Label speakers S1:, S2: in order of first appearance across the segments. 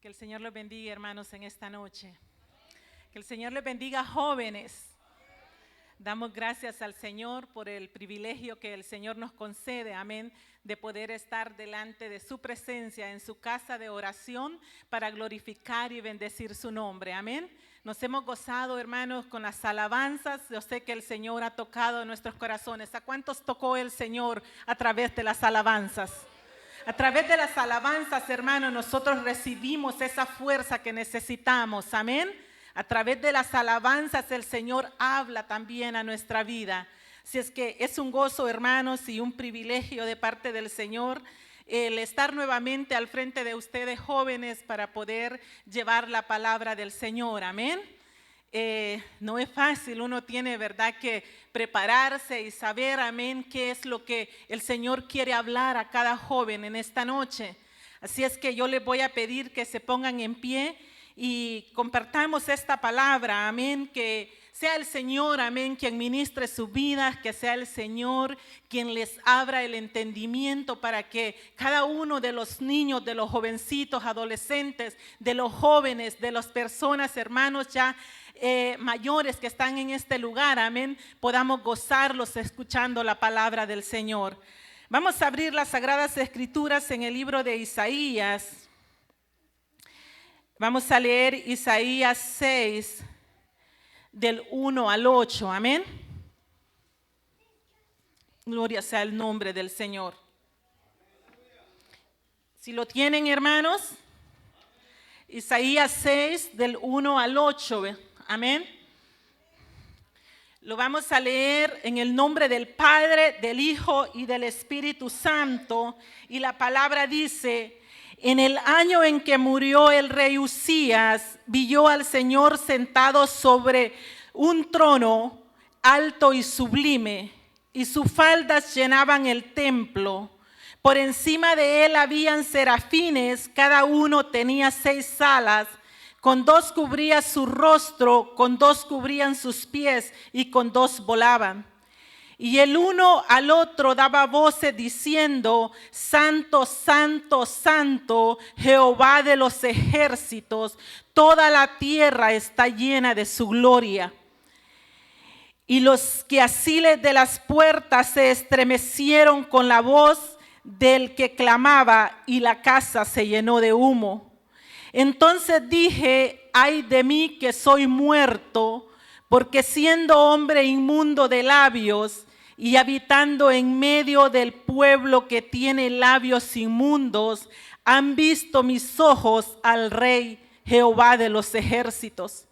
S1: Que el Señor los bendiga, hermanos, en esta noche. Que el Señor les bendiga, jóvenes. Damos gracias al Señor por el privilegio que el Señor nos concede, amén, de poder estar delante de su presencia en su casa de oración para glorificar y bendecir su nombre, amén. Nos hemos gozado, hermanos, con las alabanzas. Yo sé que el Señor ha tocado nuestros corazones. ¿A cuántos tocó el Señor a través de las alabanzas? A través de las alabanzas, hermanos, nosotros recibimos esa fuerza que necesitamos, amén. A través de las alabanzas el Señor habla también a nuestra vida. Si es que es un gozo, hermanos, y un privilegio de parte del Señor el estar nuevamente al frente de ustedes, jóvenes, para poder llevar la palabra del Señor, amén. No es fácil, uno tiene, verdad, que prepararse y saber, amén, qué es lo que el Señor quiere hablar a cada joven en esta noche. Así es que yo les voy a pedir que se pongan en pie y compartamos esta palabra, amén, que sea el Señor, amén, quien ministre sus vidas, que sea el Señor quien les abra el entendimiento para que cada uno de los niños, de los jovencitos, adolescentes, de los jóvenes, de las personas, hermanos ya mayores que están en este lugar, amén, podamos gozarlos escuchando la palabra del Señor. Vamos a abrir las Sagradas Escrituras en el libro de Isaías. Vamos a leer Isaías 6, del 1 al 8, amén. Gloria sea el nombre del Señor. Si lo tienen, hermanos, Isaías 6, del 1 al 8, amén. Lo vamos a leer en el nombre del Padre, del Hijo y del Espíritu Santo. Y la palabra dice: en el año en que murió el rey Uzías, vi yo al Señor sentado sobre un trono alto y sublime, y sus faldas llenaban el templo. Por encima de él habían serafines, cada uno tenía 6 alas. Con 2 cubría su rostro, con 2 cubrían sus pies y con 2 volaban. Y el uno al otro daba voces diciendo: Santo, Santo, Santo, Jehová de los ejércitos, toda la tierra está llena de su gloria. Y los quiciales de las puertas se estremecieron con la voz del que clamaba, y la casa se llenó de humo. Entonces dije: ay de mí que soy muerto, porque siendo hombre inmundo de labios y habitando en medio del pueblo que tiene labios inmundos, han visto mis ojos al Rey Jehová de los ejércitos.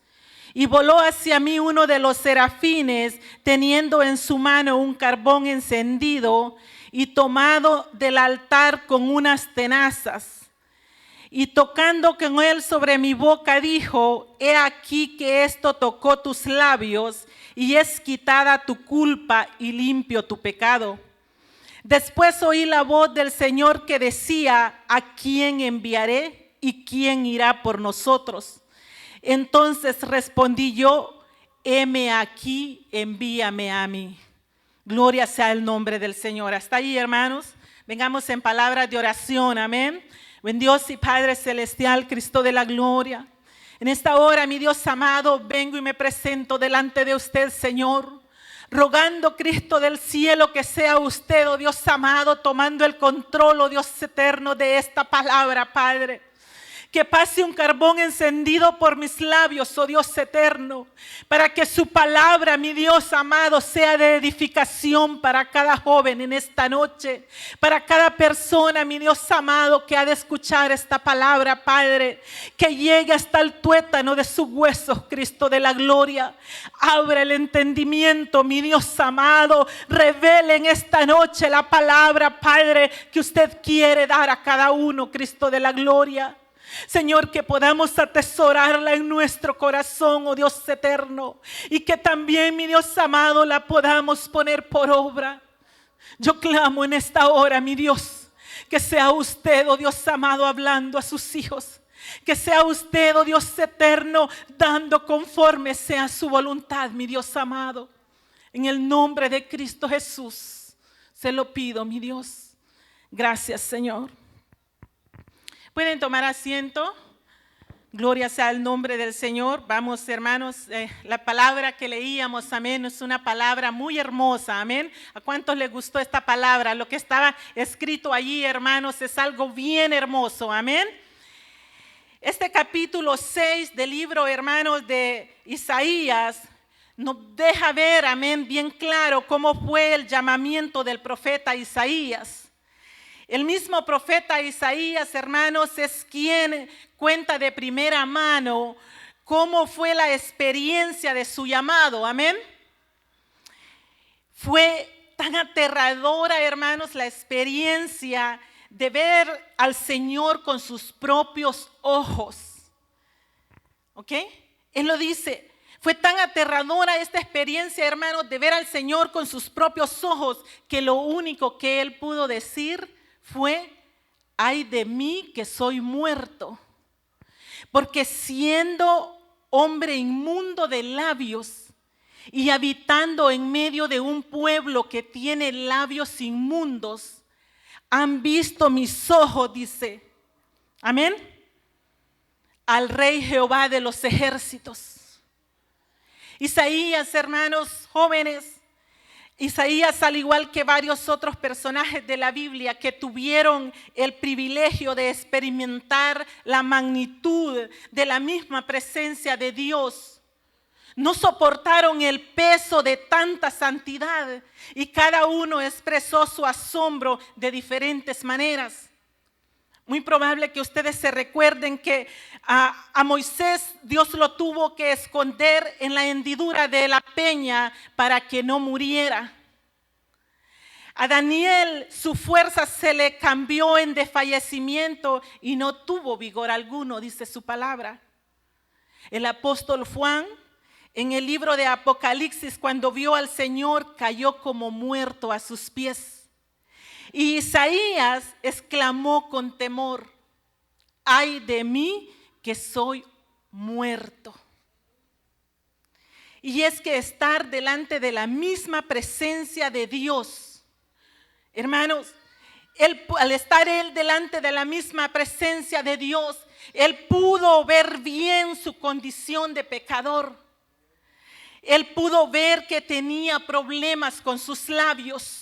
S1: Y voló hacia mí uno de los serafines, teniendo en su mano un carbón encendido y tomado del altar con unas tenazas. Y tocando con él sobre mi boca dijo: he aquí que esto tocó tus labios, y es quitada tu culpa y limpio tu pecado. Después oí la voz del Señor que decía: ¿a quién enviaré y quién irá por nosotros? Entonces respondí yo: heme aquí, envíame a mí. Gloria sea el nombre del Señor. Hasta ahí, hermanos. Vengamos en palabras de oración, amén. Buen Dios y Padre celestial, Cristo de la gloria, en esta hora, mi Dios amado, vengo y me presento delante de usted, Señor, rogando, Cristo del cielo, que sea usted, oh Dios amado, tomando el control, oh Dios eterno, de esta palabra, Padre. Que pase un carbón encendido por mis labios, oh Dios eterno, para que su palabra, mi Dios amado, sea de edificación para cada joven en esta noche, para cada persona, mi Dios amado, que ha de escuchar esta palabra, Padre, que llegue hasta el tuétano de sus huesos, Cristo de la gloria. Abre el entendimiento, mi Dios amado, revele en esta noche la palabra, Padre, que usted quiere dar a cada uno, Cristo de la gloria. Señor, que podamos atesorarla en nuestro corazón, oh Dios eterno, y que también, mi Dios amado, la podamos poner por obra. Yo clamo en esta hora, mi Dios, que sea usted, oh Dios amado, hablando a sus hijos. Que sea usted, oh Dios eterno, dando conforme sea su voluntad, mi Dios amado. En el nombre de Cristo Jesús, se lo pido, mi Dios. Gracias, Señor. Pueden tomar asiento. Gloria sea el nombre del Señor. Vamos, hermanos, la palabra que leíamos, amén, es una palabra muy hermosa, amén. ¿A cuántos les gustó esta palabra? Lo que estaba escrito allí, hermanos, es algo bien hermoso, amén. Este capítulo 6 del libro, hermanos, de Isaías, nos deja ver, amén, bien claro cómo fue el llamamiento del profeta Isaías. El mismo profeta Isaías, hermanos, es quien cuenta de primera mano cómo fue la experiencia de su llamado, amén. Fue tan aterradora, hermanos, la experiencia de ver al Señor con sus propios ojos, ¿ok? Él lo dice. Fue tan aterradora esta experiencia, hermanos, de ver al Señor con sus propios ojos, que lo único que él pudo decir fue: ay de mí que soy muerto, porque siendo hombre inmundo de labios y habitando en medio de un pueblo que tiene labios inmundos, han visto mis ojos, dice, amén, al Rey Jehová de los ejércitos. Isaías, hermanos jóvenes, Isaías, al igual que varios otros personajes de la Biblia que tuvieron el privilegio de experimentar la magnitud de la misma presencia de Dios, no soportaron el peso de tanta santidad y cada uno expresó su asombro de diferentes maneras. Muy probable que ustedes se recuerden que a Moisés Dios lo tuvo que esconder en la hendidura de la peña para que no muriera. A Daniel su fuerza se le cambió en desfallecimiento y no tuvo vigor alguno, dice su palabra. El apóstol Juan, en el libro de Apocalipsis, cuando vio al Señor, cayó como muerto a sus pies. Y Isaías exclamó con temor: ay de mí que soy muerto. Y es que estar delante de la misma presencia de Dios, hermanos, al estar él delante de la misma presencia de Dios, él pudo ver bien su condición de pecador. Él pudo ver que tenía problemas con sus labios,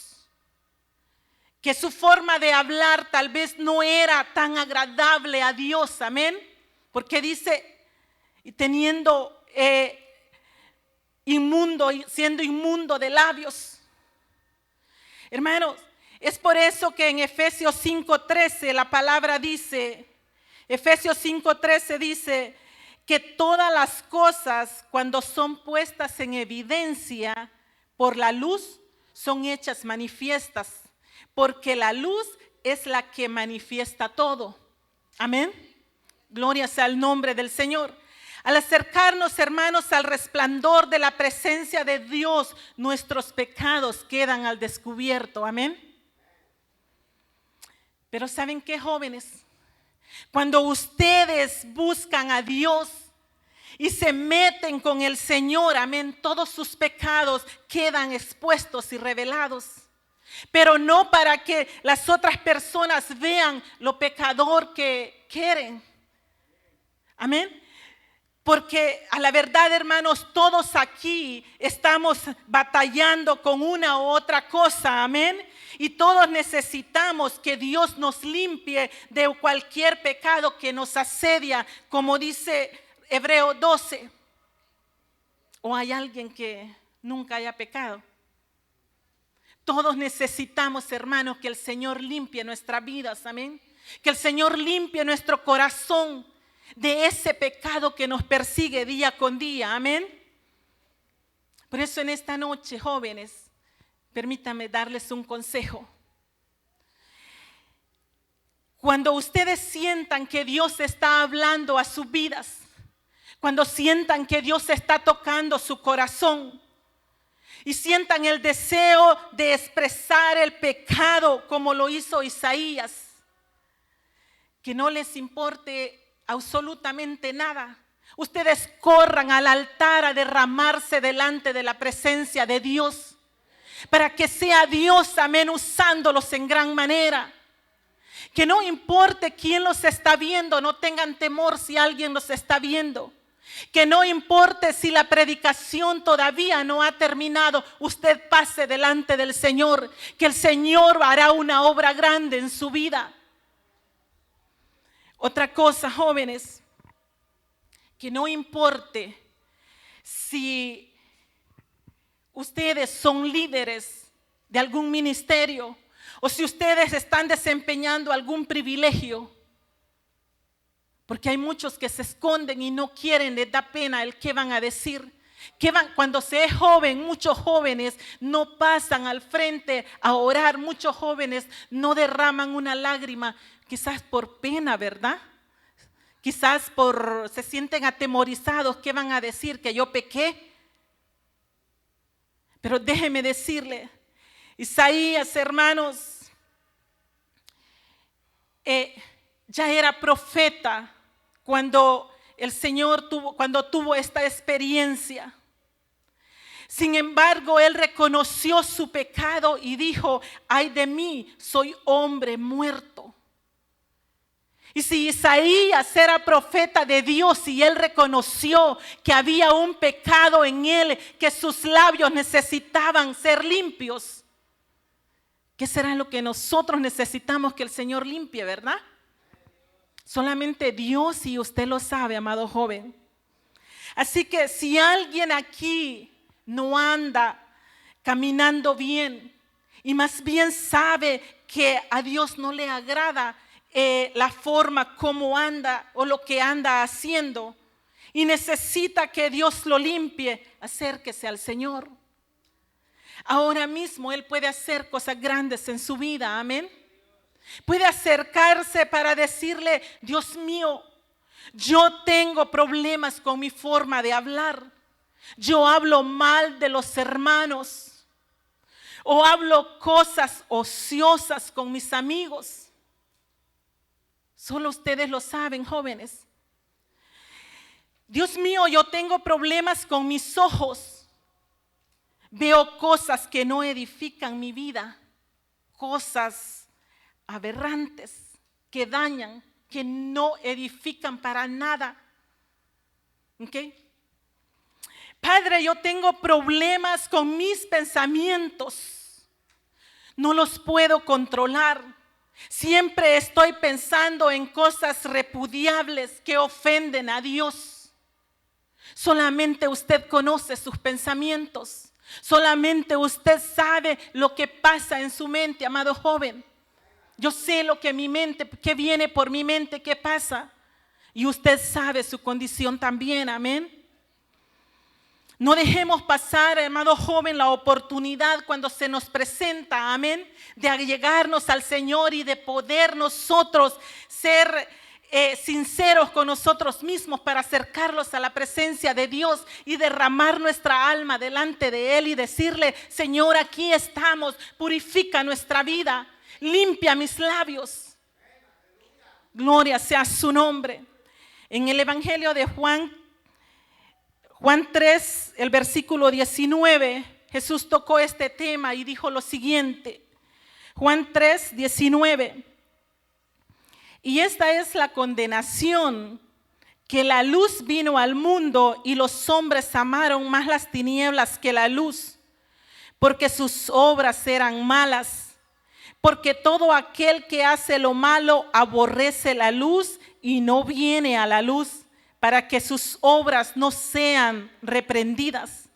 S1: que su forma de hablar tal vez no era tan agradable a Dios, amén, porque dice, teniendo siendo inmundo de labios. Hermanos, es por eso que en Efesios 5:13 la palabra dice, Efesios 5:13 dice que todas las cosas, cuando son puestas en evidencia por la luz, son hechas manifiestas, porque la luz es la que manifiesta todo. Amén. Gloria sea el nombre del Señor. Al acercarnos, hermanos, al resplandor de la presencia de Dios, nuestros pecados quedan al descubierto. Amén. Pero ¿saben qué, jóvenes? Cuando ustedes buscan a Dios y se meten con el Señor, amén, todos sus pecados quedan expuestos y revelados. Pero no para que las otras personas vean lo pecador que quieren. Amén. Porque a la verdad, hermanos, todos aquí estamos batallando con una u otra cosa, amén. Y todos necesitamos que Dios nos limpie de cualquier pecado que nos asedia, como dice Hebreo 12. ¿O hay alguien que nunca haya pecado? Todos necesitamos, hermanos, que el Señor limpie nuestras vidas, amén. Que el Señor limpie nuestro corazón de ese pecado que nos persigue día con día, amén. Por eso en esta noche, jóvenes, permítanme darles un consejo. Cuando ustedes sientan que Dios está hablando a sus vidas, cuando sientan que Dios está tocando su corazón y sientan el deseo de expresar el pecado como lo hizo Isaías, que no les importe absolutamente nada. Ustedes corran al altar a derramarse delante de la presencia de Dios, para que sea Dios, amén, usándolos en gran manera. Que no importe quién los está viendo, no tengan temor si alguien los está viendo. Que no importe si la predicación todavía no ha terminado, usted pase delante del Señor, que el Señor hará una obra grande en su vida. Otra cosa, jóvenes, que no importe si ustedes son líderes de algún ministerio o si ustedes están desempeñando algún privilegio, porque hay muchos que se esconden y no quieren, les da pena el qué van a decir. Cuando se es joven, muchos jóvenes no pasan al frente a orar, muchos jóvenes no derraman una lágrima, quizás por pena, ¿verdad? Quizás se sienten atemorizados, ¿qué van a decir? ¿Que yo pequé? Pero déjeme decirle, Isaías, hermanos, ya era profeta cuando el Señor tuvo esta experiencia. Sin embargo, él reconoció su pecado y dijo: ay de mí, soy hombre muerto. Y si Isaías era profeta de Dios y él reconoció que había un pecado en él, que sus labios necesitaban ser limpios, ¿qué será lo que nosotros necesitamos que el Señor limpie, verdad? Solamente Dios y usted lo sabe, amado joven. Así que si alguien aquí no anda caminando bien y más bien sabe que a Dios no le agrada la forma como anda o lo que anda haciendo y necesita que Dios lo limpie, acérquese al Señor. Ahora mismo Él puede hacer cosas grandes en su vida, amén. Puede acercarse para decirle: Dios mío, yo tengo problemas con mi forma de hablar. Yo hablo mal de los hermanos o hablo cosas ociosas con mis amigos. Solo ustedes lo saben, jóvenes. Dios mío, yo tengo problemas con mis ojos. Veo cosas que no edifican mi vida, cosas aberrantes que dañan, que no edifican para nada. ¿Ok? Padre, yo tengo problemas con mis pensamientos. No los puedo controlar. Siempre estoy pensando en cosas repudiables que ofenden a Dios. Solamente usted conoce sus pensamientos. Solamente usted sabe lo que pasa en su mente, amado joven. Yo sé lo que mi mente, qué viene por mi mente, qué pasa. Y usted sabe su condición también, amén. No dejemos pasar, amado joven, la oportunidad cuando se nos presenta, amén, de allegarnos al Señor y de poder nosotros ser sinceros con nosotros mismos para acercarlos a la presencia de Dios y derramar nuestra alma delante de Él y decirle: Señor, aquí estamos, purifica nuestra vida, limpia mis labios. Gloria sea su nombre. En el Evangelio de Juan 3, el versículo 19, Jesús tocó este tema y dijo lo siguiente. Juan 3, 19. Y esta es la condenación, que la luz vino al mundo y los hombres amaron más las tinieblas que la luz, porque sus obras eran malas. Porque todo aquel que hace lo malo aborrece la luz y no viene a la luz, para que sus obras no sean reprendidas.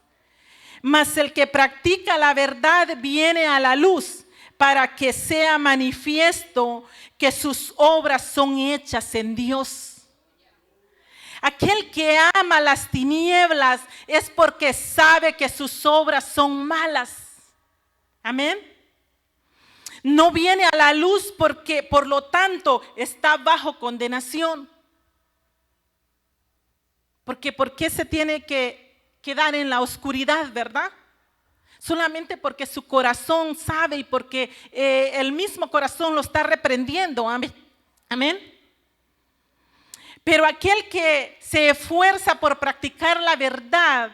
S1: Mas el que practica la verdad viene a la luz, para que sea manifiesto que sus obras son hechas en Dios. Aquel que ama las tinieblas es porque sabe que sus obras son malas. Amén. No viene a la luz porque, por lo tanto, está bajo condenación. Porque ¿por qué se tiene que quedar en la oscuridad, verdad? Solamente porque su corazón sabe y porque el mismo corazón lo está reprendiendo. Amén. Amén. Pero aquel que se esfuerza por practicar la verdad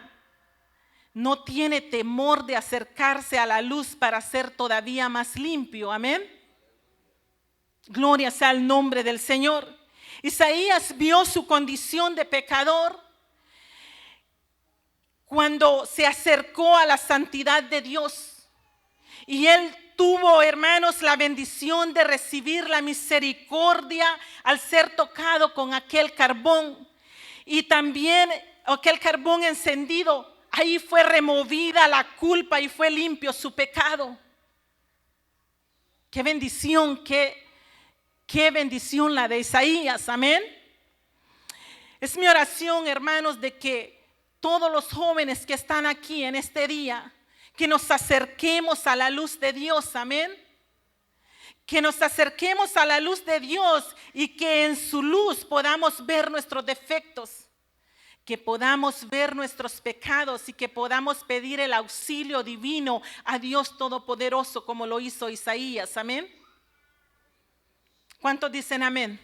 S1: no tiene temor de acercarse a la luz para ser todavía más limpio. Amén. Gloria sea el nombre del Señor. Isaías vio su condición de pecador cuando se acercó a la santidad de Dios. Y él tuvo, hermanos, la bendición de recibir la misericordia al ser tocado con aquel carbón. Y también aquel carbón encendido, ahí fue removida la culpa y fue limpio su pecado. Qué bendición, qué bendición la de Isaías, amén. Es mi oración, hermanos, de que todos los jóvenes que están aquí en este día, que nos acerquemos a la luz de Dios, amén. Que nos acerquemos a la luz de Dios y que en su luz podamos ver nuestros defectos, que podamos ver nuestros pecados y que podamos pedir el auxilio divino a Dios Todopoderoso como lo hizo Isaías, amén. ¿Cuántos dicen amén?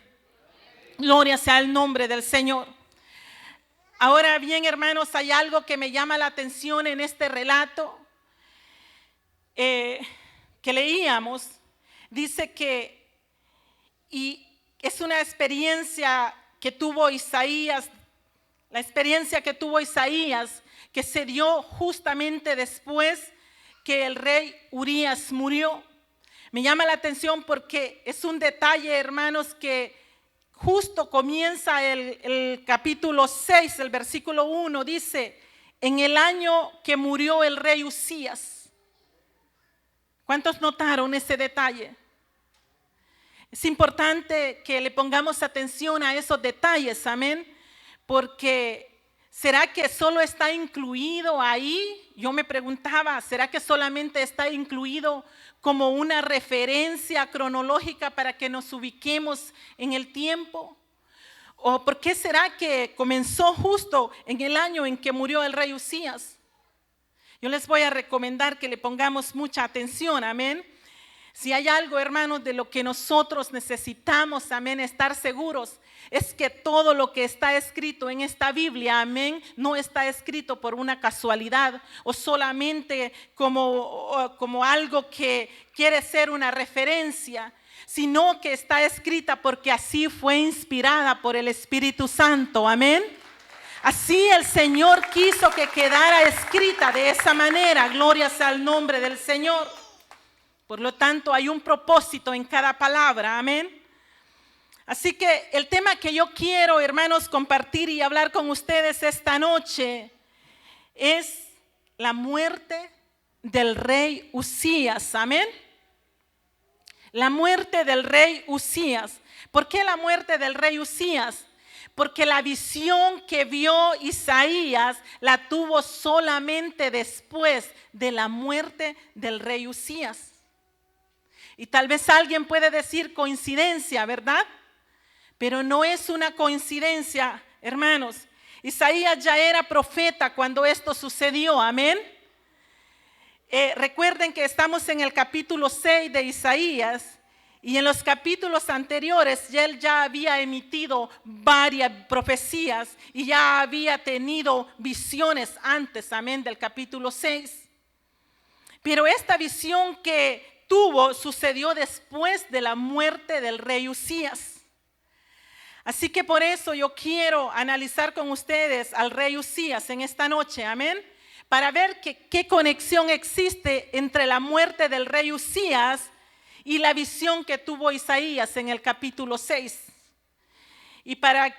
S1: Gloria sea el nombre del Señor. Ahora bien, hermanos, hay algo que me llama la atención en este relato que leíamos. Dice que, y es una experiencia que tuvo Isaías, la experiencia que tuvo Isaías, que se dio justamente después que el rey Urías murió. Me llama la atención porque es un detalle, hermanos, que justo comienza el capítulo 6, el versículo 1, dice, en el año que murió el rey Uzías. ¿Cuántos notaron ese detalle? Es importante que le pongamos atención a esos detalles, amén, porque ¿será que solo está incluido ahí? Yo me preguntaba, ¿será que solamente está incluido como una referencia cronológica para que nos ubiquemos en el tiempo? ¿O por qué será que comenzó justo en el año en que murió el rey Uzías? Yo les voy a recomendar que le pongamos mucha atención, amén. Si hay algo, hermanos, de lo que nosotros necesitamos, amén, estar seguros, es que todo lo que está escrito en esta Biblia, amén, no está escrito por una casualidad o solamente como algo que quiere ser una referencia, sino que está escrita porque así fue inspirada por el Espíritu Santo, amén. Así el Señor quiso que quedara escrita de esa manera. Gloria sea al nombre del Señor. Por lo tanto, hay un propósito en cada palabra. Amén. Así que el tema que yo quiero, hermanos, compartir y hablar con ustedes esta noche es la muerte del rey Uzías. Amén. La muerte del rey Uzías. ¿Por qué la muerte del rey Uzías? Porque la visión que vio Isaías la tuvo solamente después de la muerte del rey Uzías. Y tal vez alguien puede decir coincidencia, ¿verdad? Pero no es una coincidencia, hermanos. Isaías ya era profeta cuando esto sucedió, amén. Recuerden que estamos en el capítulo 6 de Isaías. Y en los capítulos anteriores él ya había emitido varias profecías y ya había tenido visiones antes, amén, del capítulo 6. Pero esta visión que tuvo sucedió después de la muerte del rey Uzías. Así que por eso yo quiero analizar con ustedes al rey Uzías en esta noche, amén, para ver qué conexión existe entre la muerte del rey Uzías y la visión que tuvo Isaías en el capítulo 6. Y para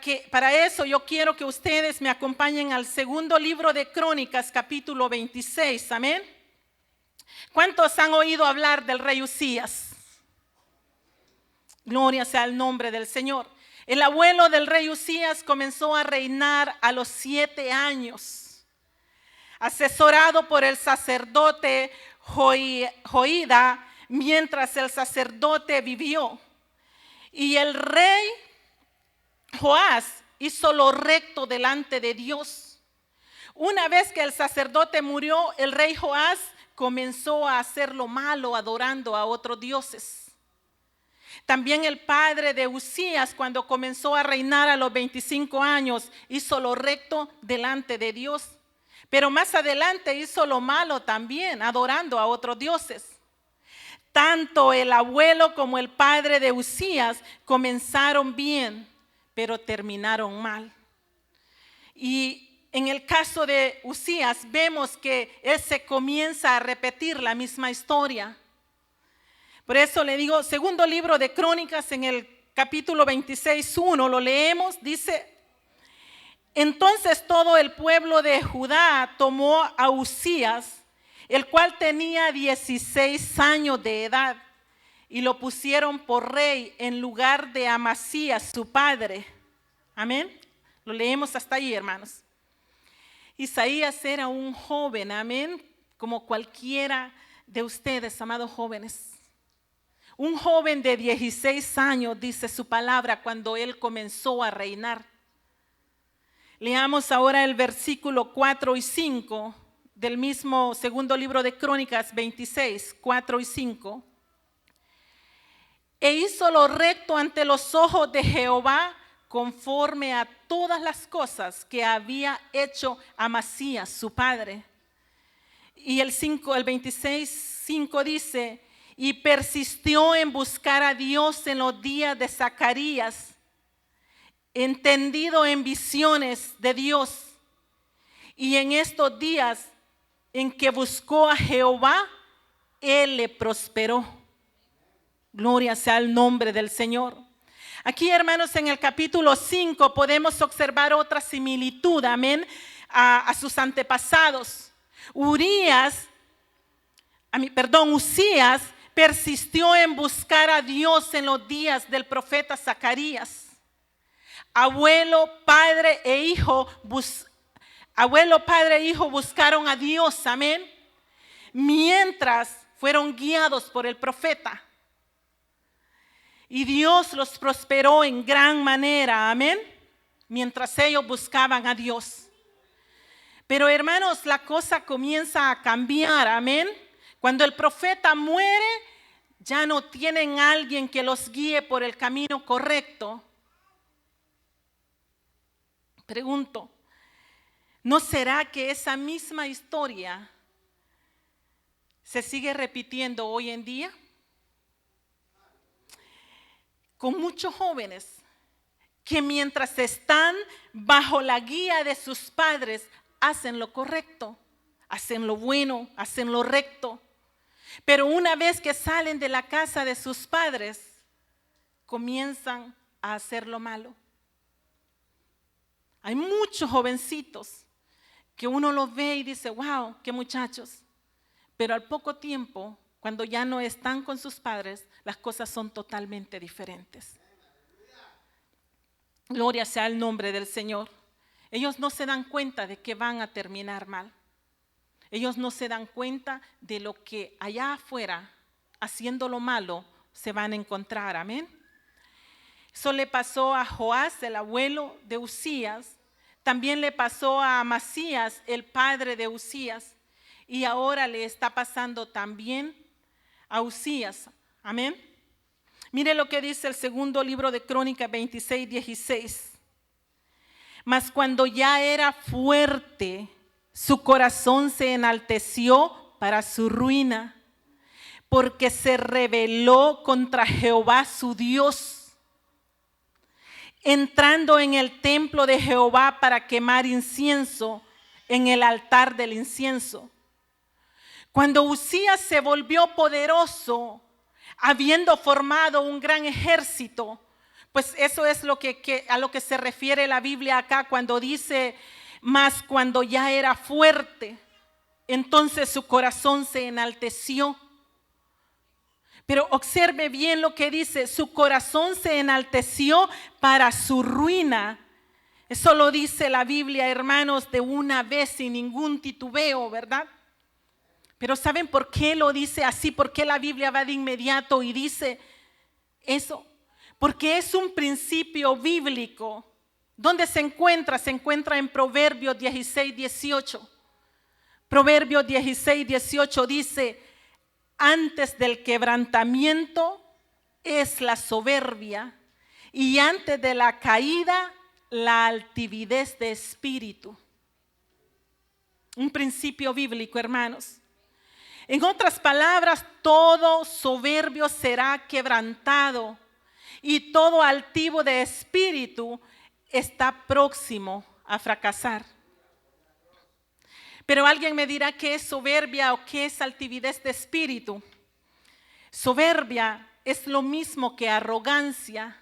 S1: eso yo quiero que ustedes me acompañen al segundo libro de Crónicas, capítulo 26. Amén. ¿Cuántos han oído hablar del rey Uzías? Gloria sea el nombre del Señor. El abuelo del rey Uzías comenzó a reinar a los 7 años. Asesorado por el sacerdote Joíada, mientras el sacerdote vivió. Y el rey Joás hizo lo recto delante de Dios. Una vez que el sacerdote murió, el rey Joás comenzó a hacer lo malo, adorando a otros dioses. También el padre de Uzías, cuando comenzó a reinar a los 25 años, hizo lo recto delante de Dios. Pero más adelante hizo lo malo también, adorando a otros dioses. tanto el abuelo como el padre de Uzías comenzaron bien, pero terminaron mal. Y en el caso de Uzías vemos que él se comienza a repetir la misma historia. Por eso le digo, segundo libro de Crónicas, en el capítulo 26:1, lo leemos, dice: entonces todo el pueblo de Judá tomó a Uzías, el cual tenía 16 años de edad, y lo pusieron por rey en lugar de Amasías, su padre. Amén. Lo leemos hasta ahí, hermanos. Isaías era un joven, amén, como cualquiera de ustedes, amados jóvenes. Un joven de 16 años, dice su palabra, cuando él comenzó a reinar. Leamos ahora el versículo 4 y 5 del mismo segundo libro de Crónicas 26, 4 y 5. E hizo lo recto ante los ojos de Jehová, conforme a todas las cosas que había hecho Amasías, su padre. Y el 26:5 dice: y persistió en buscar a Dios en los días de Zacarías, entendido en visiones de Dios. Y en estos días en que buscó a Jehová, él le prosperó. Gloria sea al nombre del Señor. Aquí, hermanos, en el capítulo 5 podemos observar otra similitud, amén, a sus antepasados. Uzías persistió en buscar a Dios en los días del profeta Zacarías. Abuelo, padre e hijo buscaron a Dios, amén, mientras fueron guiados por el profeta. Y Dios los prosperó en gran manera, amén, mientras ellos buscaban a Dios. Pero, hermanos, la cosa comienza a cambiar, amén. Cuando el profeta muere, ya no tienen a alguien que los guíe por el camino correcto. Pregunto, ¿no será que esa misma historia se sigue repitiendo hoy en día? Con muchos jóvenes que mientras están bajo la guía de sus padres, hacen lo correcto, hacen lo bueno, hacen lo recto. Pero una vez que salen de la casa de sus padres, comienzan a hacer lo malo. Hay muchos jovencitos que uno los ve y dice, wow, qué muchachos. Pero al poco tiempo, cuando ya no están con sus padres, las cosas son totalmente diferentes. Gloria sea al nombre del Señor. Ellos no se dan cuenta de que van a terminar mal. Ellos no se dan cuenta de lo que allá afuera, haciendo lo malo, se van a encontrar. Amén. Eso le pasó a Joás, el abuelo de Uzías. También le pasó a Amasías, el padre de Uzías. Y ahora le está pasando también a Uzías. Amén. Mire lo que dice el segundo libro de Crónicas 26:16. Mas cuando ya era fuerte, su corazón se enalteció para su ruina, porque se rebeló contra Jehová su Dios, entrando en el templo de Jehová para quemar incienso en el altar del incienso. Cuando Uzías se volvió poderoso, habiendo formado un gran ejército, pues eso es a lo que se refiere la Biblia acá cuando dice, mas cuando ya era fuerte, entonces su corazón se enalteció. Pero observe bien lo que dice, su corazón se enalteció para su ruina. Eso lo dice la Biblia, hermanos, de una vez sin ningún titubeo, ¿verdad? Pero ¿saben por qué lo dice así? ¿Por qué la Biblia va de inmediato y dice eso? Porque es un principio bíblico. ¿Dónde se encuentra? Se encuentra en Proverbios 16:18. Proverbios 16:18 dice, antes del quebrantamiento es la soberbia y antes de la caída la altivez de espíritu. Un principio bíblico, hermanos. En otras palabras, todo soberbio será quebrantado y todo altivo de espíritu está próximo a fracasar. Pero alguien me dirá qué es soberbia o qué es altivez de espíritu. Soberbia es lo mismo que arrogancia,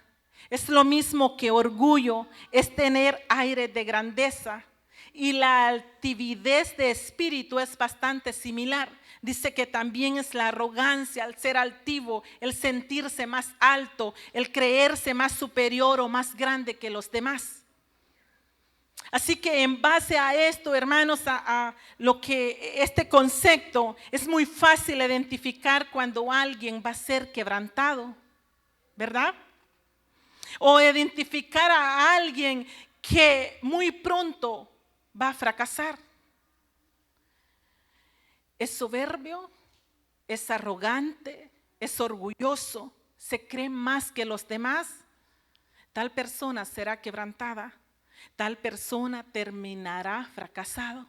S1: es lo mismo que orgullo, es tener aire de grandeza. Y la altivez de espíritu es bastante similar. Dice que también es la arrogancia, el ser altivo, el sentirse más alto, el creerse más superior o más grande que los demás. Así que en base a esto, hermanos, a lo que este concepto, es muy fácil identificar cuando alguien va a ser quebrantado, ¿verdad? O identificar a alguien que muy pronto va a fracasar. Es soberbio, es arrogante, es orgulloso, se cree más que los demás. Tal persona será quebrantada. Tal persona terminará fracasado.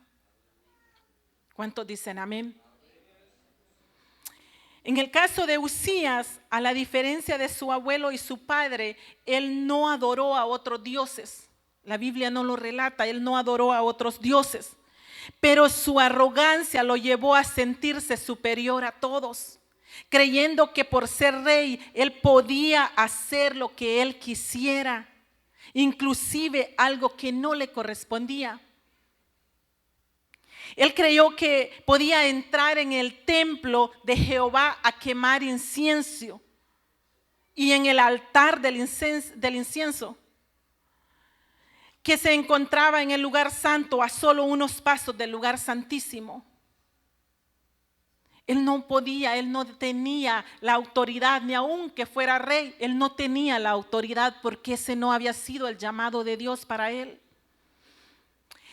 S1: ¿Cuántos dicen amén? En el caso de Uzías, a la diferencia de su abuelo y su padre, él no adoró a otros dioses. La Biblia no lo relata, él no adoró a otros dioses. Pero su arrogancia lo llevó a sentirse superior a todos, creyendo que por ser rey, él podía hacer lo que él quisiera. Inclusive algo que no le correspondía. Él creyó que podía entrar en el templo de Jehová a quemar incienso y en el altar del incienso que se encontraba en el lugar santo a solo unos pasos del lugar santísimo. Él no podía, él no tenía la autoridad, ni aun que fuera rey, él no tenía la autoridad porque ese no había sido el llamado de Dios para él.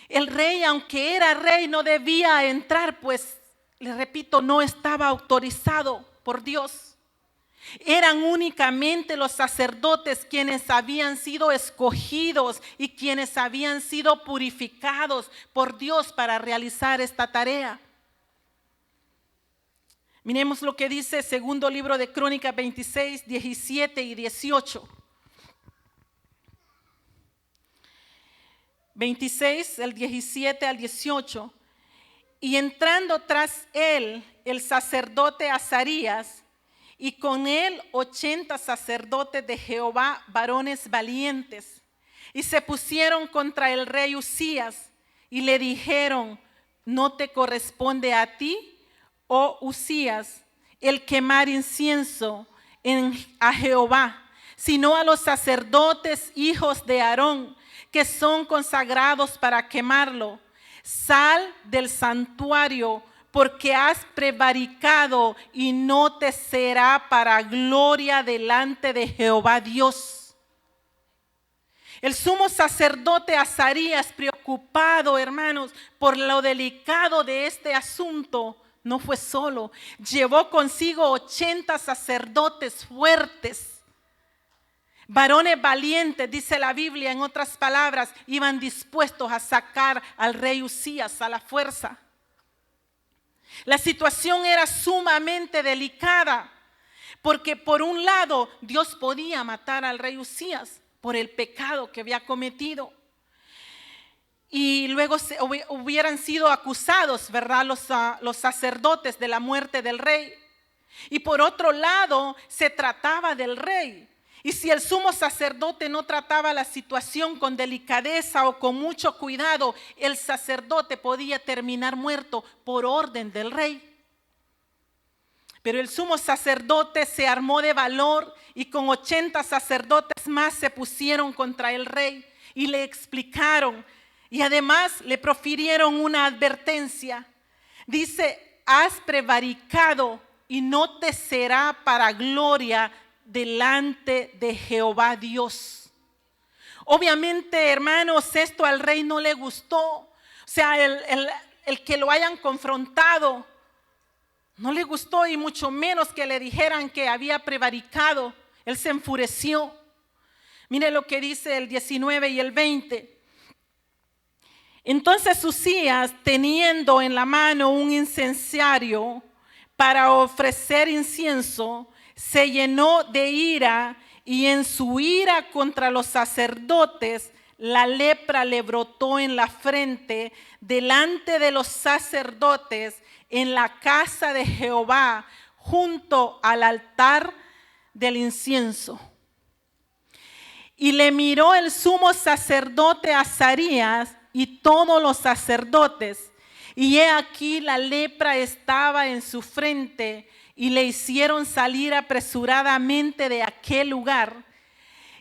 S1: El rey, aunque era rey, no debía entrar, pues, le repito, no estaba autorizado por Dios. Eran únicamente los sacerdotes quienes habían sido escogidos y quienes habían sido purificados por Dios para realizar esta tarea. Miremos lo que dice segundo libro de Crónicas 26, 17 y 18. 26, el 17 al 18. Y entrando tras él el sacerdote Azarías, y con él 80 sacerdotes de Jehová, varones valientes, y se pusieron contra el rey Uzías, y le dijeron: ¿no te corresponde a ti, oh Uzías, el quemar incienso a Jehová, sino a los sacerdotes hijos de Aarón, que son consagrados para quemarlo? Sal del santuario, porque has prevaricado y no te será para gloria delante de Jehová Dios. El sumo sacerdote Azarías, preocupado, hermanos, por lo delicado de este asunto, no fue solo. Llevó consigo 80 sacerdotes fuertes, varones valientes, dice la Biblia. En otras palabras, iban dispuestos a sacar al rey Uzías a la fuerza. La situación era sumamente delicada, porque por un lado Dios podía matar al rey Uzías por el pecado que había cometido, y luego hubieran sido acusados, ¿verdad?, los sacerdotes de la muerte del rey. Y por otro lado se trataba del rey. Y si el sumo sacerdote no trataba la situación con delicadeza o con mucho cuidado, el sacerdote podía terminar muerto por orden del rey. Pero el sumo sacerdote se armó de valor y con 80 sacerdotes más se pusieron contra el rey y le explicaron, y además le profirieron una advertencia. Dice: has prevaricado y no te será para gloria delante de Jehová Dios. Obviamente, hermanos, esto al rey no le gustó. O sea, el que lo hayan confrontado no le gustó, y mucho menos que le dijeran que había prevaricado. Él se enfureció. Mire lo que dice el 19 y el 20. Entonces Uzías, teniendo en la mano un incensario, para ofrecer incienso, se llenó de ira y en su ira contra los sacerdotes, la lepra le brotó en la frente delante de los sacerdotes en la casa de Jehová junto al altar del incienso. Y le miró el sumo sacerdote Azarías y todos los sacerdotes, y he aquí la lepra estaba en su frente, y le hicieron salir apresuradamente de aquel lugar.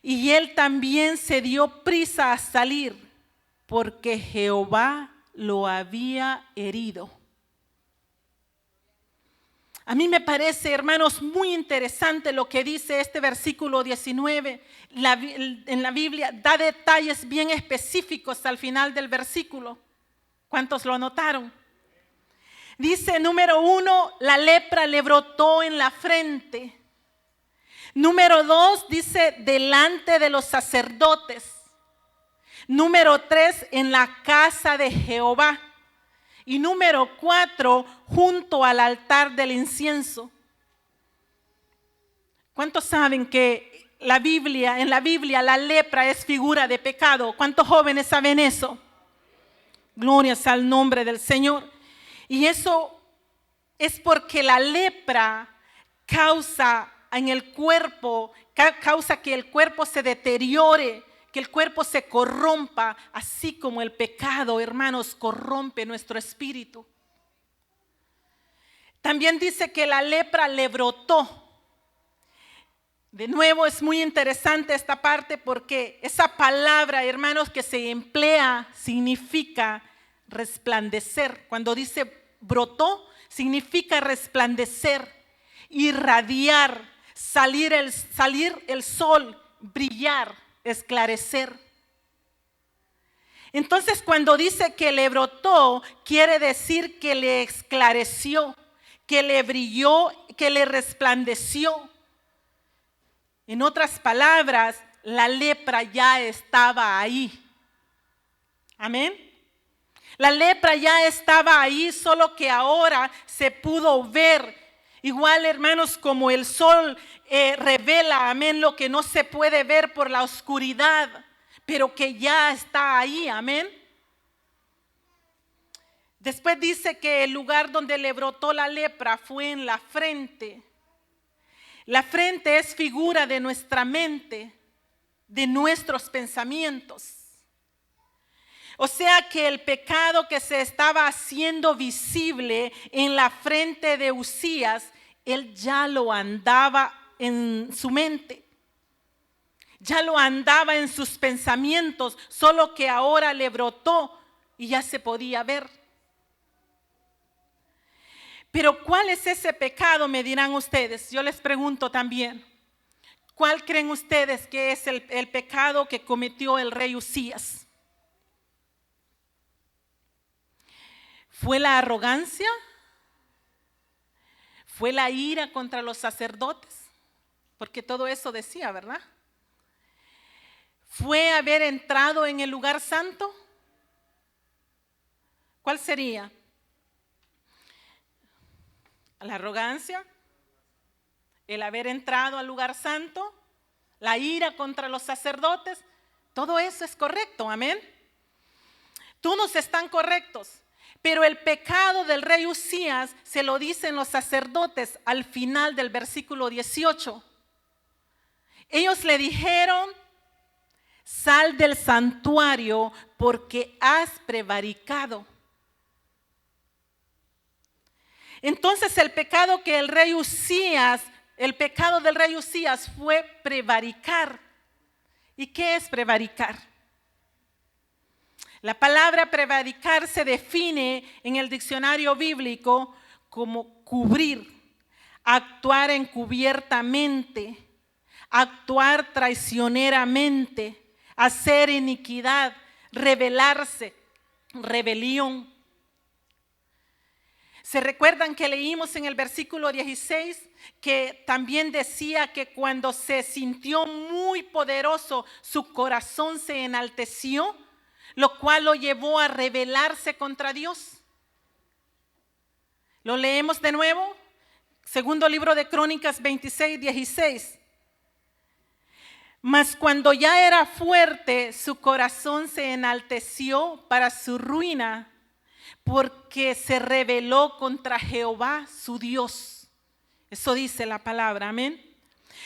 S1: Y él también se dio prisa a salir, porque Jehová lo había herido. A mí me parece, hermanos, muy interesante lo que dice este versículo 19. En la Biblia da detalles bien específicos al final del versículo. ¿Cuántos lo notaron? Dice, número 1, la lepra le brotó en la frente. Número 2, dice, delante de los sacerdotes. Número 3, en la casa de Jehová. Y número 4, junto al altar del incienso. ¿Cuántos saben que en la Biblia la lepra es figura de pecado? ¿Cuántos jóvenes saben eso? Glorias al nombre del Señor. Y eso es porque la lepra causa en el cuerpo, causa que el cuerpo se deteriore, que el cuerpo se corrompa, así como el pecado, hermanos, corrompe nuestro espíritu. También dice que la lepra le brotó. De nuevo es muy interesante esta parte porque esa palabra, hermanos, que se emplea significa resplandecer. Cuando dice brotó, significa resplandecer, irradiar, salir el sol, brillar, esclarecer. Entonces, cuando dice que le brotó, quiere decir que le esclareció, que le brilló, que le resplandeció. En otras palabras, la lepra ya estaba ahí. Amén. La lepra ya estaba ahí, solo que ahora se pudo ver. Igual, hermanos, como el sol revela, amén, lo que no se puede ver por la oscuridad, pero que ya está ahí, amén. Después dice que el lugar donde le brotó la lepra fue en la frente. La frente es figura de nuestra mente, de nuestros pensamientos. O sea que el pecado que se estaba haciendo visible en la frente de Uzías, él ya lo andaba en su mente. Ya lo andaba en sus pensamientos, solo que ahora le brotó y ya se podía ver. Pero ¿cuál es ese pecado? Me dirán ustedes. Yo les pregunto también. ¿Cuál creen ustedes que es el pecado que cometió el rey Uzías? ¿Fue la arrogancia? ¿Fue la ira contra los sacerdotes? Porque todo eso decía, ¿verdad? ¿Fue haber entrado en el lugar santo? ¿Cuál sería? La arrogancia, el haber entrado al lugar santo, la ira contra los sacerdotes, todo eso es correcto, amén. Todos están correctos, pero el pecado del rey Uzías se lo dicen los sacerdotes al final del versículo 18. Ellos le dijeron, sal del santuario porque has prevaricado. Entonces el pecado del rey Uzías fue prevaricar. ¿Y qué es prevaricar? La palabra prevaricar se define en el diccionario bíblico como cubrir, actuar encubiertamente, actuar traicioneramente, hacer iniquidad, rebelarse, rebelión. ¿Se recuerdan que leímos en el versículo 16 que también decía que cuando se sintió muy poderoso, su corazón se enalteció, lo cual lo llevó a rebelarse contra Dios? ¿Lo leemos de nuevo? Segundo libro de Crónicas 26:16. Mas cuando ya era fuerte, su corazón se enalteció para su ruina, porque se rebeló contra Jehová su Dios. Eso dice la palabra, amén.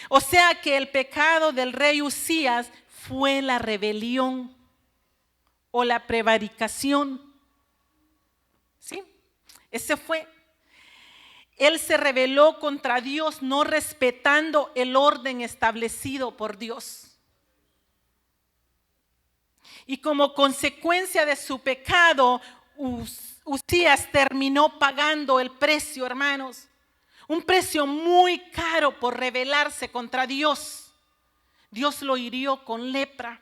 S1: O sea que el pecado del rey Uzías fue la rebelión o la prevaricación. ¿Sí? Ese fue. Él se rebeló contra Dios, no respetando el orden establecido por Dios. Y como consecuencia de su pecado, Uzías terminó pagando el precio, hermanos. Un precio muy caro por rebelarse contra Dios. Dios lo hirió con lepra.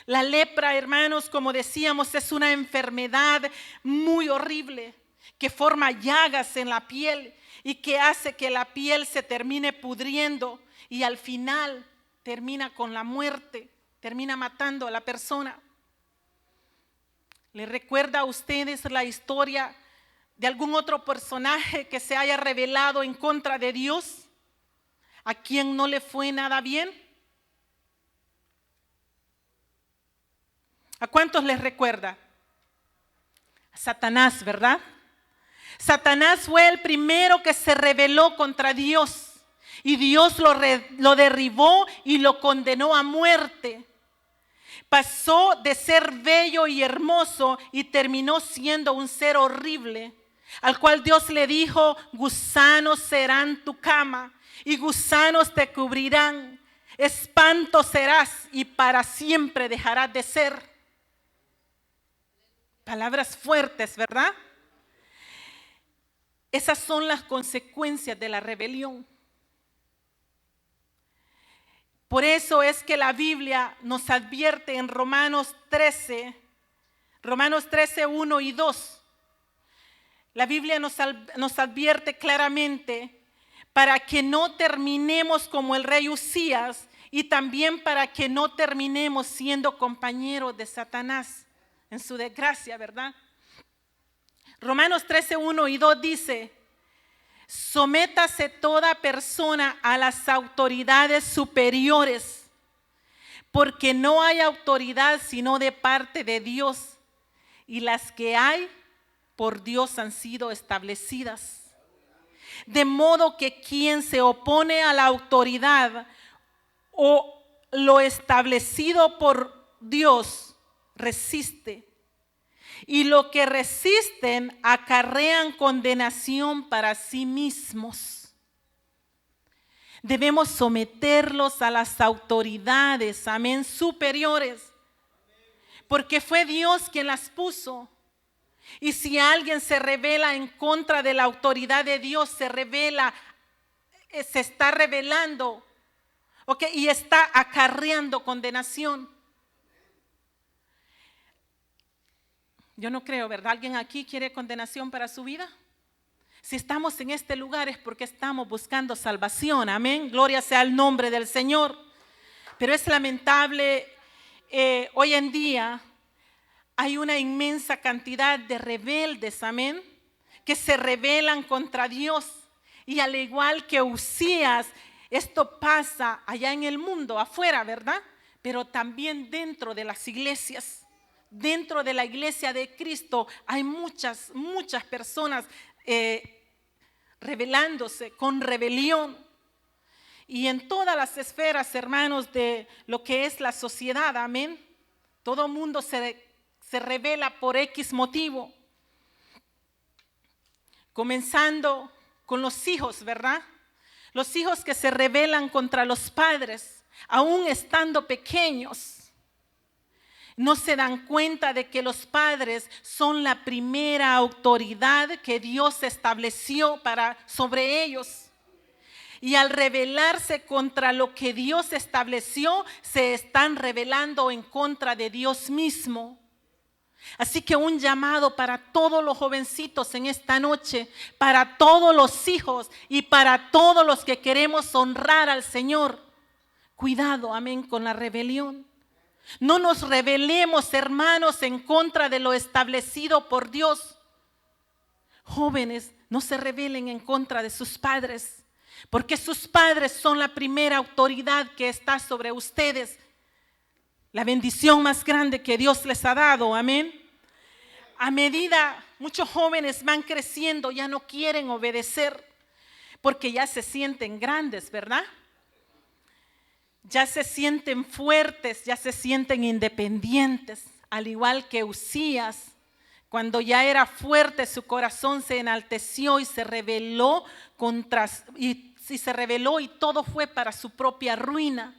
S1: La lepra, hermanos, como decíamos, es una enfermedad muy horrible que forma llagas en la piel y que hace que la piel se termine pudriendo y al final termina con la muerte, termina matando a la persona. ¿Le recuerda a ustedes la historia de algún otro personaje que se haya rebelado en contra de Dios? ¿A quien no le fue nada bien? ¿A cuántos les recuerda? A Satanás, ¿verdad? Satanás fue el primero que se rebeló contra Dios y Dios lo derribó y lo condenó a muerte. Pasó de ser bello y hermoso y terminó siendo un ser horrible, al cual Dios le dijo: gusanos serán tu cama y gusanos te cubrirán, espanto serás y para siempre dejarás de ser. Palabras fuertes, ¿verdad? Esas son las consecuencias de la rebelión. Por eso es que la Biblia nos advierte en Romanos 13, 1 y 2. La Biblia nos advierte claramente para que no terminemos como el rey Uzías y también para que no terminemos siendo compañeros de Satanás en su desgracia, ¿verdad? Romanos 13, 1 y 2 dice: sométase toda persona a las autoridades superiores, porque no hay autoridad sino de parte de Dios, y las que hay por Dios han sido establecidas. De modo que quien se opone a la autoridad o lo establecido por Dios resiste. Y lo que resisten acarrean condenación para sí mismos. Debemos someterlos a las autoridades, amén, superiores, porque fue Dios quien las puso. Y si alguien se rebela en contra de la autoridad de Dios, se está rebelando, ¿okay? Y está acarreando condenación. Yo no creo, ¿verdad? ¿Alguien aquí quiere condenación para su vida? Si estamos en este lugar es porque estamos buscando salvación, amén. Gloria sea el nombre del Señor. Pero es lamentable, hoy en día hay una inmensa cantidad de rebeldes, amén, que se rebelan contra Dios. Y al igual que Uzías, esto pasa allá en el mundo, afuera, ¿verdad? Pero también dentro de las iglesias. Dentro de la iglesia de Cristo hay muchas personas rebelándose con rebelión. Y en todas las esferas, hermanos, de lo que es la sociedad, amén. Todo mundo se rebela por X motivo. Comenzando con los hijos, ¿verdad? Los hijos que se rebelan contra los padres, aún estando pequeños. No se dan cuenta de que los padres son la primera autoridad que Dios estableció sobre ellos. Y al rebelarse contra lo que Dios estableció, se están rebelando en contra de Dios mismo. Así que un llamado para todos los jovencitos en esta noche, para todos los hijos y para todos los que queremos honrar al Señor. Cuidado, amén, con la rebelión. No nos rebelemos, hermanos, en contra de lo establecido por Dios. Jóvenes, no se rebelen en contra de sus padres, porque sus padres son la primera autoridad que está sobre ustedes. La bendición más grande que Dios les ha dado, amén. A medida muchos jóvenes van creciendo, ya no quieren obedecer, porque ya se sienten grandes, ¿verdad? Ya se sienten fuertes, ya se sienten independientes, al igual que Usías. Cuando ya era fuerte, su corazón se enalteció y se rebeló y todo fue para su propia ruina.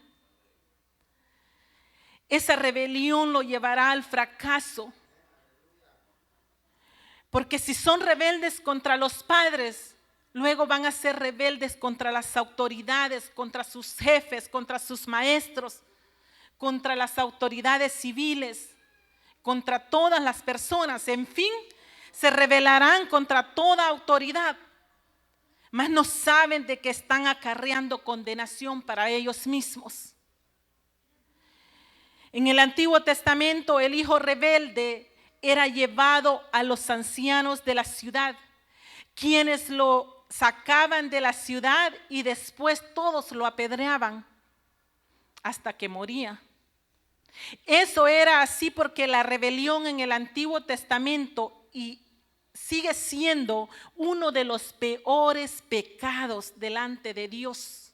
S1: Esa rebelión lo llevará al fracaso. Porque si son rebeldes contra los padres, luego van a ser rebeldes contra las autoridades, contra sus jefes, contra sus maestros, contra las autoridades civiles, contra todas las personas. En fin, se rebelarán contra toda autoridad, mas no saben de que están acarreando condenación para ellos mismos. En el Antiguo Testamento, el hijo rebelde era llevado a los ancianos de la ciudad, quienes lo sacaban de la ciudad y después todos lo apedreaban hasta que moría. Eso era así porque la rebelión en el Antiguo Testamento y sigue siendo uno de los peores pecados delante de Dios.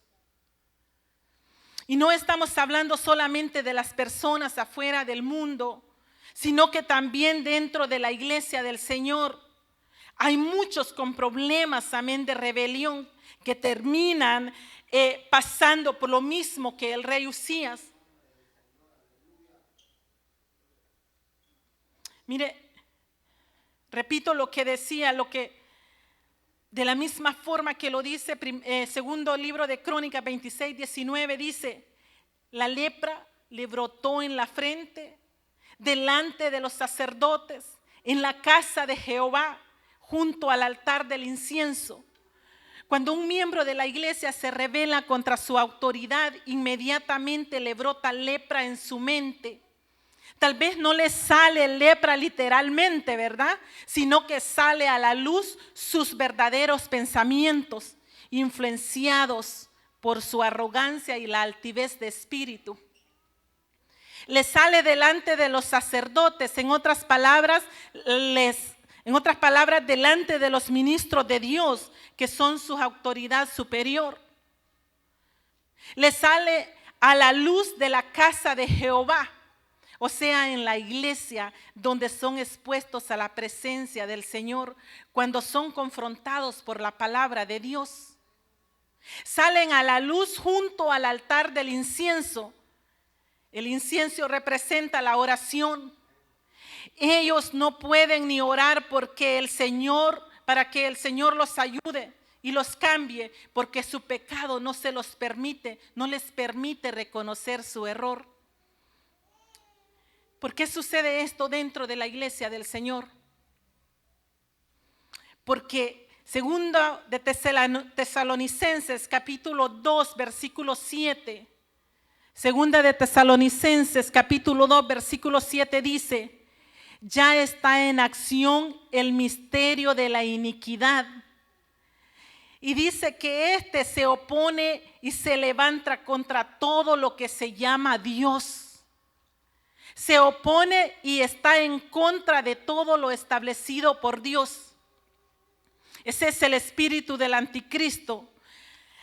S1: Y no estamos hablando solamente de las personas afuera del mundo, sino que también dentro de la iglesia del Señor hay muchos con problemas, amén, de rebelión que terminan pasando por lo mismo que el rey Usías. Mire, repito lo que decía, de la misma forma que lo dice segundo libro de Crónicas 26:19, dice: la lepra le brotó en la frente, delante de los sacerdotes, en la casa de Jehová, junto al altar del incienso. Cuando un miembro de la iglesia se rebela contra su autoridad, inmediatamente le brota lepra en su mente. Tal vez no le sale lepra literalmente, ¿verdad? Sino que sale a la luz sus verdaderos pensamientos, influenciados por su arrogancia y la altivez de espíritu. Le sale delante de los sacerdotes, en otras palabras, delante de los ministros de Dios, que son su autoridad superior. Le sale a la luz de la casa de Jehová, o sea, en la iglesia, donde son expuestos a la presencia del Señor, cuando son confrontados por la palabra de Dios. Salen a la luz junto al altar del incienso. El incienso representa la oración. Ellos no pueden ni orar para que el Señor los ayude y los cambie, porque su pecado no les permite reconocer su error. ¿Por qué sucede esto dentro de la iglesia del Señor? Porque segundo de Tesalonicenses capítulo 2 versículo 7, segunda de Tesalonicenses capítulo 2 versículo 7 dice: ya está en acción el misterio de la iniquidad. Y dice que éste se opone y se levanta contra todo lo que se llama Dios. Se opone y está en contra de todo lo establecido por Dios. Ese es el espíritu del anticristo.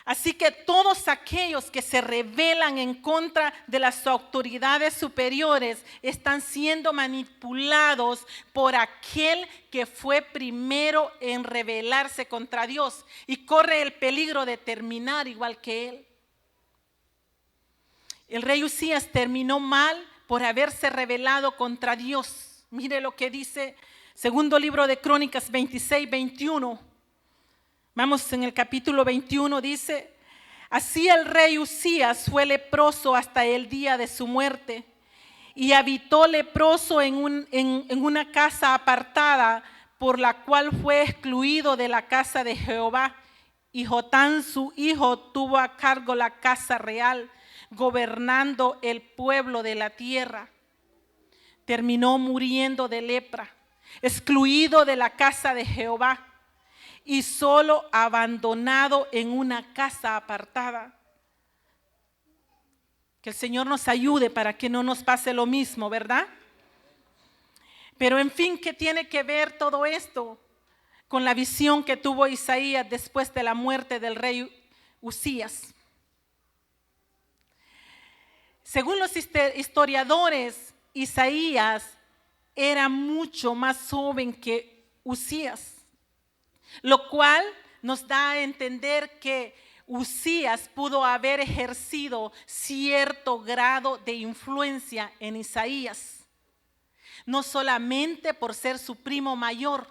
S1: Así que todos aquellos que se rebelan en contra de las autoridades superiores están siendo manipulados por aquel que fue primero en rebelarse contra Dios y corre el peligro de terminar igual que él. El rey Usías terminó mal por haberse rebelado contra Dios. Mire lo que dice segundo libro de Crónicas 26:21. Vamos en el capítulo 21, dice: así el rey Usías fue leproso hasta el día de su muerte, y habitó leproso en una casa apartada, por la cual fue excluido de la casa de Jehová. Y Jotán su hijo tuvo a cargo la casa real, gobernando el pueblo de la tierra. Terminó muriendo de lepra, excluido de la casa de Jehová. y solo abandonado en una casa apartada. Que el Señor nos ayude para que no nos pase lo mismo, ¿verdad? Pero en fin, ¿qué tiene que ver todo esto con la visión que tuvo Isaías después de la muerte del rey Usías? Según los historiadores, Isaías era mucho más joven que Usías, lo cual nos da a entender que Usías pudo haber ejercido cierto grado de influencia en Isaías, no solamente por ser su primo mayor,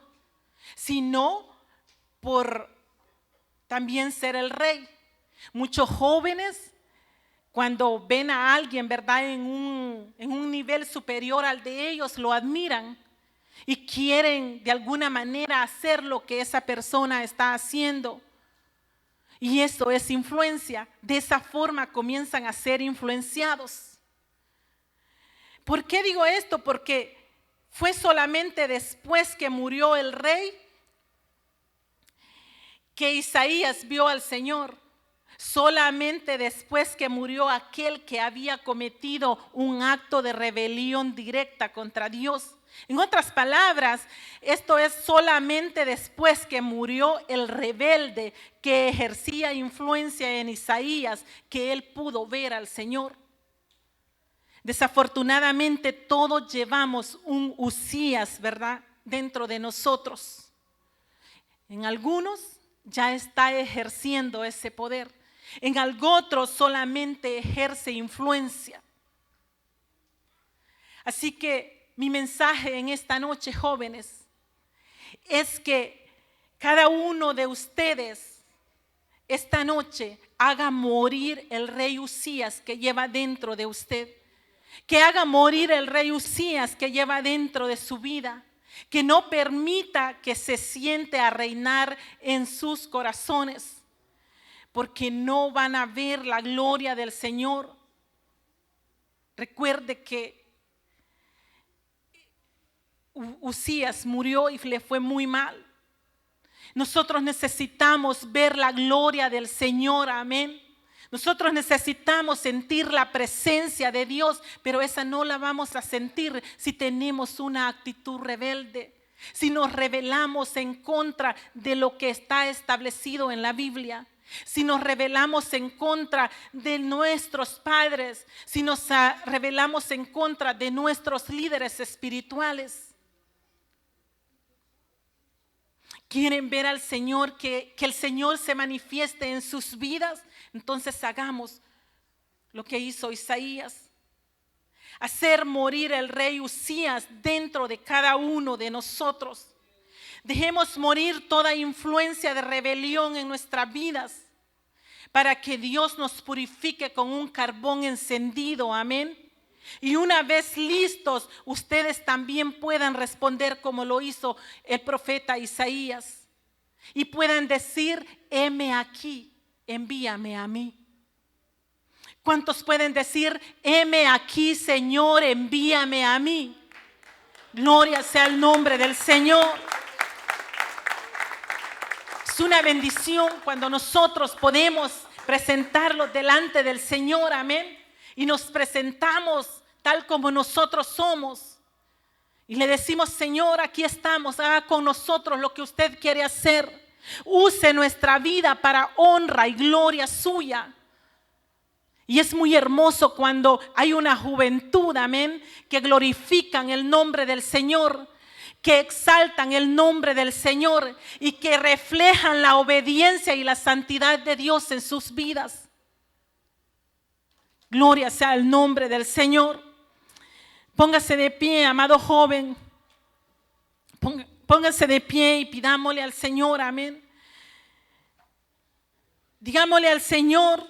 S1: sino por también ser el rey. Muchos jóvenes, cuando ven a alguien, ¿verdad?, en un nivel superior al de ellos, lo admiran y quieren de alguna manera hacer lo que esa persona está haciendo. Y eso es influencia. De esa forma comienzan a ser influenciados. ¿Por qué digo esto? Porque fue solamente después que murió el rey que Isaías vio al Señor. Solamente después que murió aquel que había cometido un acto de rebelión directa contra Dios. En otras palabras, esto es solamente después que murió el rebelde que ejercía influencia en Isaías que él pudo ver al Señor. Desafortunadamente todos llevamos un Usías, ¿verdad?, dentro de nosotros. En algunos ya está ejerciendo ese poder. En otros solamente ejerce influencia. Así que mi mensaje en esta noche, jóvenes, es que cada uno de ustedes esta noche haga morir el rey Usías que lleva dentro de usted. Que haga morir el rey Usías que lleva dentro de su vida. Que no permita que se siente a reinar en sus corazones. Porque no van a ver la gloria del Señor. Recuerde que Usías murió y le fue muy mal. Nosotros necesitamos ver la gloria del Señor, amén. Nosotros necesitamos sentir la presencia de Dios, pero esa no la vamos a sentir si tenemos una actitud rebelde, si nos rebelamos en contra de lo que está establecido en la Biblia. Si nos rebelamos en contra de nuestros padres, si nos rebelamos en contra de nuestros líderes espirituales. ¿Quieren ver al Señor, que el Señor se manifieste en sus vidas? Entonces hagamos lo que hizo Isaías. Hacer morir el rey Usías dentro de cada uno de nosotros. Dejemos morir toda influencia de rebelión en nuestras vidas para que Dios nos purifique con un carbón encendido, amén. Y una vez listos, ustedes también puedan responder como lo hizo el profeta Isaías. Y puedan decir, heme aquí, envíame a mí. ¿Cuántos pueden decir, heme aquí, Señor, envíame a mí? Gloria sea el nombre del Señor. Es una bendición cuando nosotros podemos presentarlo delante del Señor, amén. Y nos presentamos tal como nosotros somos. Y le decimos, Señor, aquí estamos, haga con nosotros lo que usted quiere hacer. Use nuestra vida para honra y gloria suya. Y es muy hermoso cuando hay una juventud, amén, que glorifican el nombre del Señor, que exaltan el nombre del Señor y que reflejan la obediencia y la santidad de Dios en sus vidas. Gloria sea el nombre del Señor. Póngase de pie, amado joven. Póngase de pie y pidámosle al Señor, amén. Digámosle al Señor,